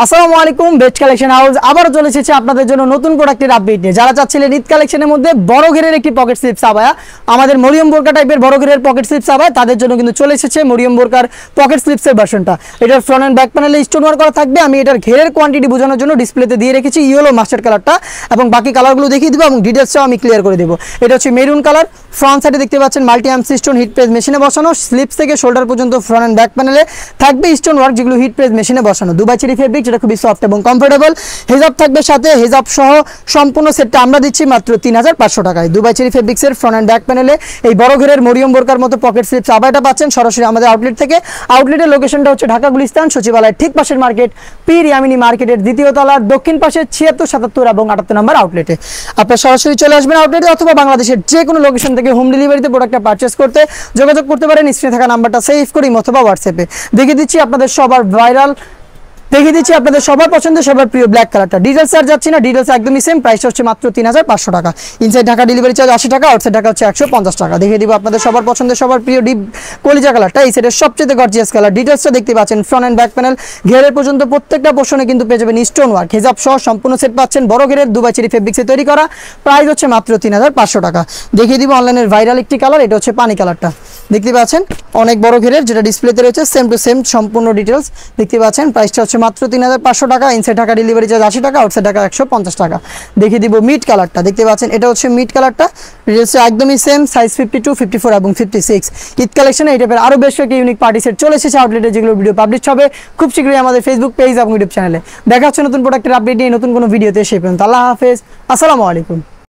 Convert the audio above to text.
আসসালামু আলাইকুম, best collection house আবার চলে এসেছে আপনাদের জন্য নতুন প্রোডাক্টের আপডেট নিয়ে। যারা চাচ্ছিলেন ঈদ কালেকশনের মধ্যে বড় ঘেরের একটি পকেট স্লিপস আবায়া, আমাদের মরিয়ম বোরকা টাইপের বড় ঘেরের পকেট স্লিপস আবায়া, তাদের জন্য কিন্তু চলে এসেছে মরিয়ম বোরকার পকেট স্লিপসের ভার্সনটা। এটার ফ্রন্ট এন্ড ব্যাক প্যানেলে স্টোন ওয়ার্ক করা থাকবে। আমি এটার ঘেরের কোয়ান্টিটি বোঝানোর জন্য ডিসপ্লেতে দিয়ে রেখেছি ইয়েলো মাস্টার্ড কালারটা, এবং বাকি কালারগুলো দেখিয়ে দিব এবং ডিটেলসটাও আমি ক্লিয়ার করে দেবো। এটা হচ্ছে মেরুন কালার। ফ্রন্ট সাইডে দেখতে পাচ্ছেন multi arm stone hit press মেশিনে বসানো। স্লিপস থেকে শোল্ডার পর্যন্ত ফ্রন্ট এন্ড ব্যাক প্যানেলে থাকবে স্টোন ওয়ার্ক, যেগুলো হিট প্রেস মেশিনে বসানো। দুবাই চেরি ফেব্রিক, যেটা খুবই সফট এবং কমফোর্টেবল। হেজাব থাকবে সাথে, হেজাব সহ সম্পূর্ণ সেটটা আমরা দিচ্ছি মাত্র 3500 টাকায়। দুবাই চেরি ফেব্রিক্সের ফ্রন্ট এন্ড ব্যাক প্যানেলে এই বড় ঘেরের মরিয়ম বোরকার মতো পকেট স্লিপস আবায়াটা পাচ্ছেন সরাসরি আমাদের আউটলেট থেকে। আউটলেটের লোকেশনটা হচ্ছে ঢাকা গুলিস্তান সচিবালয়ের ঠিক পাশের মার্কেট, পীর ইয়ামিনী মার্কেটের দ্বিতীয় তলার দক্ষিণ পাশে 76, 77 এবং 78 নম্বর আউটলেটে। আপনারা সরাসরি চলে আসবেন আউটলেটে, অথবা বাংলাদেশের যে কোনো লোকেশন থেকে হোম ডেলিভারিতে প্রোডাক্টটা পারচেস করতে যোগাযোগ করতে পারেন। স্ক্রিনে থাকা নাম্বারটা সেভ করি অথবা হোয়াটসঅ্যাপে দেখিয়ে দিচ্ছি আপনাদের সবার ভাইরাল, দেখিয়ে দিচ্ছি আপনাদের সবার পছন্দের সবার প্রিয় ব্ল্যাক কালারটা। ডিটেলস আর যাচ্ছি না, ডিটেলস একদমই সেম, প্রাইসটা হচ্ছে মাত্র 3500 টাকা। ইনসাইড ঢাকা ডেলিভারি চার্জ 80 টাকা, আউটসাইড ঢাকা হচ্ছে 150 টাকা। দেখিয়ে দিব আপনাদের সবার পছন্দের সবার প্রিয় ডিপ কলিজা কালারটা, এই সেটের সবচেয়ে গর্জিয়াস কালার। ডিটেলসটা দেখতে পাচ্ছেন ফ্রন্ট এন্ড ব্যাক প্যানেল ঘেরের পর্যন্ত প্রত্যেকটা পোর্শনে কিন্তু পেয়ে যাবেন স্টোন ওয়ার্ক। হেজাব সহ সম্পূর্ণ সেট পাচ্ছেন বড় ঘেরের দুবাই চেরি ফেব্রিক্সে তৈরি করা। প্রাইস হচ্ছে মাত্র 3500 টাকা। দেখিয়ে দিব অনলাইনের ভাইরাল একটি কালার, এটা হচ্ছে পানি কালারটা। দেখতে পাচ্ছেন অনেক বড় ঘেরের, যেটা ডিসপ্লেতে রয়েছে সেম টু সেম সম্পূর্ণ ডিটেলস দেখতে পাচ্ছেন। প্রাইসটা হচ্ছে মাত্র 3500 টাকা। ইনসাইড ঢাকা ডেলিভারি চার্জ 80 টাকা, আউটসাইড ঢাকা 150 টাকা। দেখিয়ে দিব মিড কালারটা, দেখতে পাচ্ছেন এটা হচ্ছে মিড কালারটা। ডিটেলসটা একদমই সেম, সাইজ 52, 54 এবং 56। ঈদ কালেকশনে এই টাইপের আরও বেশ কয়েকটি ইউনিক পার্টি সেট চলে এসেছে আউটলেটে, যেগুলো ভিডিও পাবলিশ হবে খুব শীঘ্রই আমাদের ফেসবুক পেজ এবং ইউটিউব চ্যানেলে। দেখা হচ্ছে নতুন প্রোডাক্টের আপডেট নিয়ে নতুন কোনো ভিডিওতে। সেই পর্যন্ত আল্লাহ হাফেজ, আসসালামু আলাইকুম।